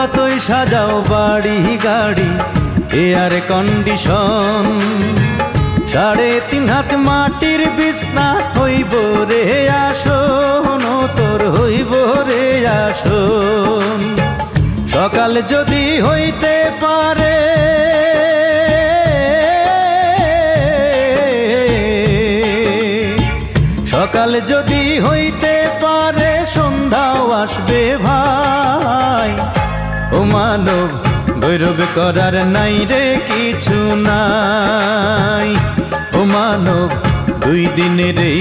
যতই সাজাও বাড়ি গাড়ি এয়ার কন্ডিশন, 3.5 হাত মাটির বিছনা হইব রে আসন, তোর হইব রে আসন। সকাল যদি হইতে পারে, সকাল যদি হইতে পারে সন্ধ্যাও আসবে ভাই। ও মানব গৌরব করার নাই রে কিছু নাই, ও মানব 2 দিনের এই